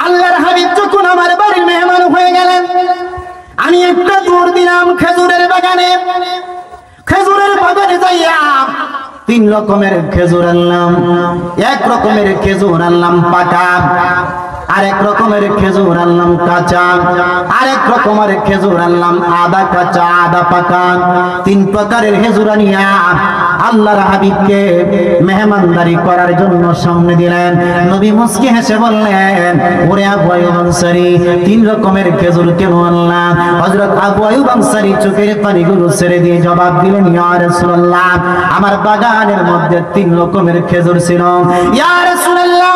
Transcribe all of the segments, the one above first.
আল্লাহর হাবিব যখন আমার বাড়ির মেহমান হয়ে গেলেন, আমি একটা দৌড় দিলাম খেজুরের বাগানে। খেজুরের বাগানে যাইয়া 3 রকমের খেজুর আনলাম। এক রকমের খেজুর আনলাম পাকা, আরেক রকমের খেজুর আনলাম কাঁচা, আরেক রকমের খেজুর আনলাম আধা কাঁচা আধা পাকা। 3 প্রকারের খেজুর আনিয়া আল্লাহর হাবিবকে মেহমানদারি করার জন্য সামনে দিলেন। নবী মুস্কি হেসে বললেন, ওরে আবু আইয়ুব আনসারী, 3 রকমের খেজুর কেন আনলাম? হযরত আবু আইয়ুব আনসারী চোখের পানিগুলো ছেড়ে দিয়ে জবাব দিলেন, ইয়া রাসূলুল্লাহ, আমার বাগানের মধ্যে 3 রকমের খেজুর ছিল। ইয়া রাসূলুল্লাহ,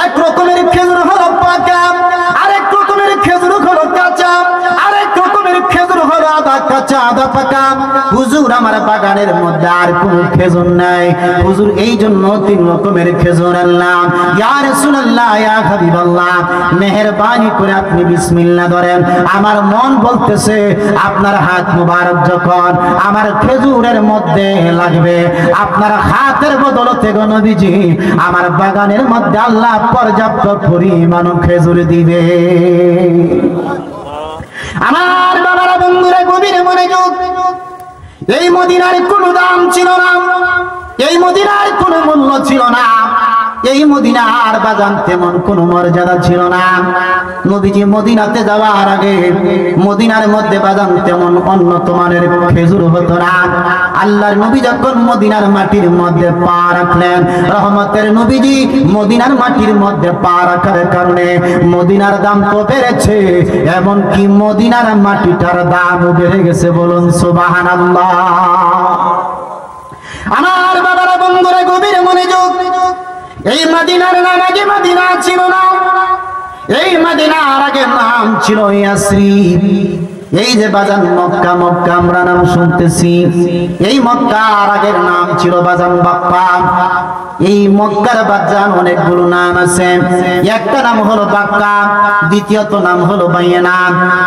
এক রকমের খেজুর হলো পাকা, আরেক রকমের খেজুর হলো কাঁচা, আরেক রকমের খেজুর হলো আধা কাঁচা আধা পাকা। হুজুর, আমার বাগানের মধ্যে আর কোনো খেজুর নাই। হুজুর, এই জন্য 3 রকমের খেজুর আনলাম। ইয়া রাসূলুল্লাহ, ইয়া হাবিবাল্লাহ, মেহেরবানি করে আপনি বিসমিল্লাহ ধরেন। আমার মন বলতেছে আপনার হাত মুবারক যখন আমার খেজুরের মধ্যে লাগবে, আপনার হাতের বদলতে গো নবীজি আমার বাগানের মধ্যে আল্লাহ পর্যাপ্ত পরিমাণ খেজুর দিবে। আমার বাবারা, বন্ধুরা, গভীর মনোযোগ। এই মদিনার কোনো দাম ছিল না, এই মদিনার কোনো মূল্য ছিল না, এই মদিনার বাগান তেমন কোনো মর্যাদা ছিল না। নবীজি মদিনাতে যাওয়ার আগে মদিনার মধ্যে বাগান তেমন উন্নত মানের খেজুর হতো না। আল্লাহর নবী যখন মদিনার মাটির মধ্যে পা রাখলেন, রহমতের নবীজি মদিনার মাটির মধ্যে পা রাখার কারণে মদিনার দাম তো বেড়েছে, এমনকি মদিনার মাটিটার দাম বেড়ে গেছে। বলুন সুবহানাল্লাহ। আমার বাবারা, বন্ধুরা, গভীর মনোযোগ। এই মদিনার নাম আগে মদিনা ছিল না, এই মদিনার আগে নাম ছিল ইয়াসরিব। এই যে বাজান মক্কা, মক্কা আমরা নাম শুনতেছি, এই মক্কার আগের নাম ছিল বাজান বাক্কা। এই মক্কার বাজান অনেকগুলো নাম আছে। একটা নাম হলো বাক্কা, দ্বিতীয়ত নাম হলো বাইনা,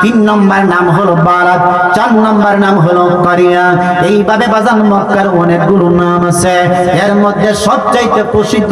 3 নম্বর নাম হলো বারাত, 4 নম্বর নাম হলো কারিয়া। এইভাবে বাজান মক্কার অনেকগুলো নাম আছে। এর মধ্যে সবচাইতে প্রসিদ্ধ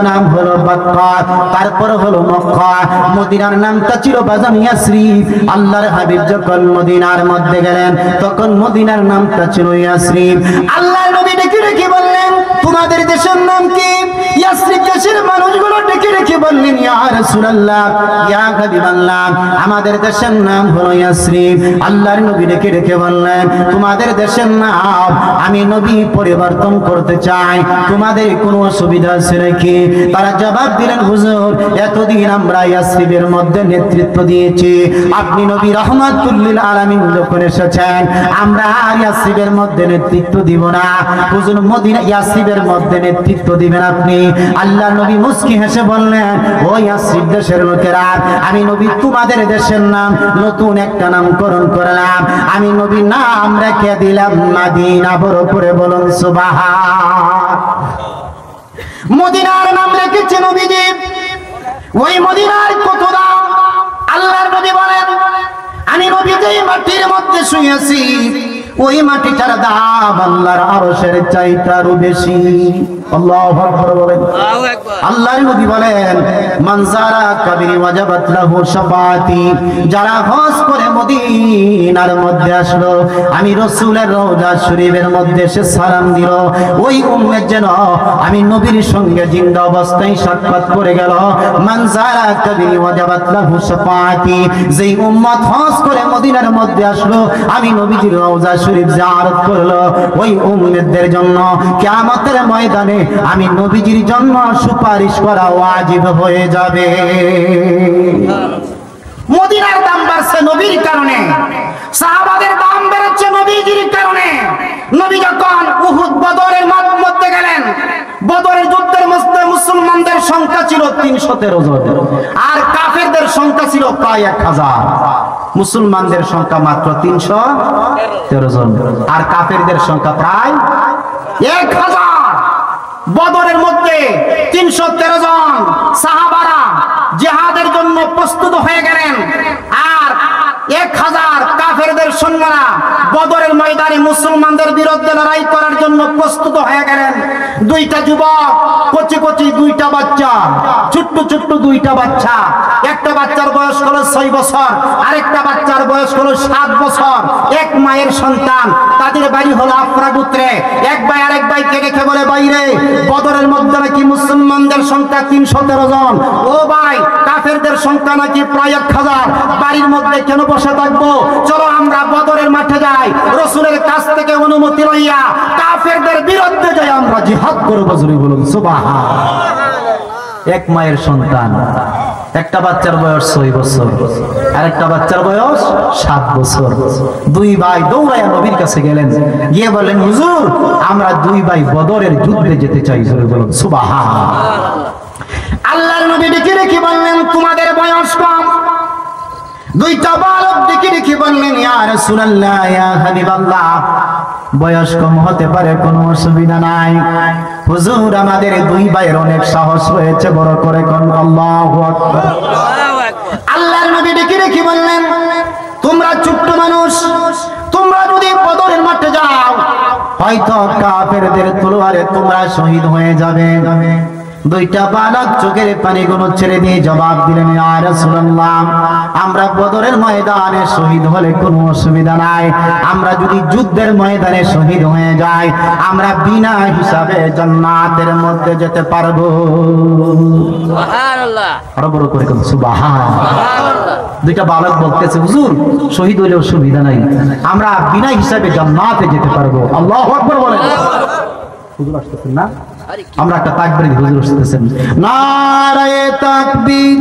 নাম হলো বাক্কা, তারপর হলো মক্কা। মদিনার নামটা ছিল বাজান ইয়াসরিব। আল্লাহর হাবিব যখন মদিনার মধ্যে গেলেন তখন মদিনার নামটা ছিল ইয়াসরিব। আল্লাহর নবী ডেকে ডেকে বললেন, তোমাদের দেশের নাম কি? ইয়াসরিব দেশের মানুষগুলো ডেকে ডেকে বললেন, ইয়া রাসূলুল্লাহ, ইয়া হাবিবাল্লাহ, আমাদের দেশের নাম হলো ইয়াসরিব। আল্লাহর নবী ডেকে ডেকে বললেন, তোমাদের দেশের নাম আমি নবী পরিবর্তন করতে চাই, তোমাদের কোনো অসুবিধা আছে নাকি? তারা জবাব দিলেন, হুজুর, এতদিন আমরা ইয়াসরিবের মধ্যে নেতৃত্ব দিয়েছি, আপনি নবী রাহমাতুল লিল আলামিন যখন এসেছেন আমরা আর ইয়াসরিবের মধ্যে নেতৃত্ব দিব না। হুজুর, মদিনা ইয়াসরিবের মধ্যে নেতৃত্ব দিবেন আপনি? আল্লাহর নবী মুস্কি হেসে বললেন, ও ইয়াসরিব দেশের লোকেরা, আমি নবী তোমাদের দেশের নাম নতুন একটা নামকরণ করলাম, আমি নবী নাম রেখে দিলাম মদিনা। বড় করে বলুন সুবহান। মদিনার নাম রেখেছে নবীজি। ওই মদিনার কত দাম! আল্লাহর নবী বলেন, আমি নবী যেই মাটির মধ্যে শুয়েছি ওই মাটিটার দাম আল্লাহর আরশের চাইতে আরো বেশি। আল্লাহু আকবার বলেন। আল্লাহর নবী বলেন, মান যারা কাবরি ওয়াজাবাত লাহু শাফাআতি, যারা হজ করে মদিনার মধ্যে আসলো, আমি রাসূলের রওজা শরীফের মধ্যে সে সালাম দিল, ওই উম্মত যেন আমি নবীর সঙ্গে জিন্দা অবস্থায় সাক্ষাৎ করে গেল। মান যারা কাবরি ওয়াজাবাত লাহু শাফাআতি, যেই উম্মত হজ করে মদিনার মধ্যে আসলো, আমি নবীজির রওজা শরীফ জিয়ারত করলো, ওই উম্মতদের জন্য কিয়ামতের ময়দানে আমি নবীজির জন্য সুপারিশ করা ওয়াজিব হয়ে যাবে। মদিনার দাম বাড়ছে নবীর কারণে, সাহাবাদের দাম বেড়েছে নবীজির কারণে। নবী যখন উহুদ বদরের মধ্যে গেলেন, বদরের যুদ্ধের মধ্যে মুসলমানদের সংখ্যা ছিল 313 জন, আর কাফেরদের সংখ্যা ছিল প্রায় 1000। মুসলমানদের সংখ্যা মাত্র 313 জন, আর কাফেরদের সংখ্যা প্রায় 1000। বদরের মধ্যে 313 জন সাহাবারা জিহাদের জন্য প্রস্তুত হয়ে গেলেন, আর 1000 কাফেরদের সৈন্যরা বদরের ময়দানে মুসলমানদের বিরুদ্ধে লড়াই করার জন্য প্রস্তুত হয়ে গেলেন। দুইটা যুবক, কচি কচি দুইটা বাচ্চা, ছোট্ট ছোট্ট দুইটা বাচ্চা। একটা বাচ্চার বয়স হলো 6 বছর, আরেকটা বাচ্চার বয়স হলো 7 বছর। এক মায়ের সন্তান, তাদের বাড়ি হলো আফরা গোত্রে। এক ভাই আরেক ভাইকে রেখে বলে, বাইরে বদরের মধ্যে নাকি মুসলমানদের সংখ্যা 313 জন। ও ভাই, কাফেরদের সংখ্যা নাকি প্রায় 1000। বাড়ির মধ্যে কেন বসে থাকবো? চলো আমরা বদরের মাঠে যাই, রাসূলের কাছ থেকে অনুমতি লইয়া কাফেরদের বিরুদ্ধে যাই, আমরা জিহাদ করব। জোরে বলুন সুবহানাল্লাহ। এক মায়ের সন্তান, একটা বাচ্চার বয়স 6 বছর, আরেকটা বাচ্চার বয়স 7 বছর। দুই ভাই দৌড়াইয়া নবীর কাছে গেলেন, গিয়ে বললেন, হুজুর আমরা দুই ভাই বদরের যুদ্ধে যেতে চাই। জোরে বলুন সুবহানাল্লাহ। আল্লাহর নবী ডেকে রেখে বললেন, তোমাদের বয়স কম। দুইটা বালক ডেকে রেখে বললেন, ইয়া রাসূলুল্লাহ, ইয়া হাবিবাল্লাহ, বয়স কম হতে পারে, কোনো অসুবিধা নাই। হুজুর আমাদের দুই ভাইয়ের অনেক সাহস হয়েছে, বড় করে কোন আল্লাহু আকবার। আল্লাহর নবী ডেকে রেখে বললেন, তোমরা ছোট্ট মানুষ, তোমরা যদি বদরের মাঠে যাও, হয়তো কাফেরদের তলোয়ারে তোমরা শহীদ হয়ে যাবে। দুইটা বালক চোখের পানিগুলো ছেড়ে দিয়ে জবাব দিলেন, ইয়া রাসূলুল্লাহ, আমরা বদরের ময়দানে শহীদ হলে কোনো অসুবিধা নাই। আমরা যদি যুদ্ধের ময়দানে শহীদ হয়ে যাই, আমরা বিনা হিসাবে জান্নাতের মধ্যে যেতে পারবো। সুবহানাল্লাহ। আরো বড় করে কোন সুবহানাল্লাহ। দুইটা বালক বলতেছে, হুজুর শহীদ হলেও অসুবিধা নাই, আমরা বিনা হিসাবে জান্নাতে যেতে পারবো। আল্লাহু আকবার বলেন। হুজুর আসতেছেন না? আমরা একটা তাকবীর, হুজুর আসতেছেন। নারায়ে তাকবীর।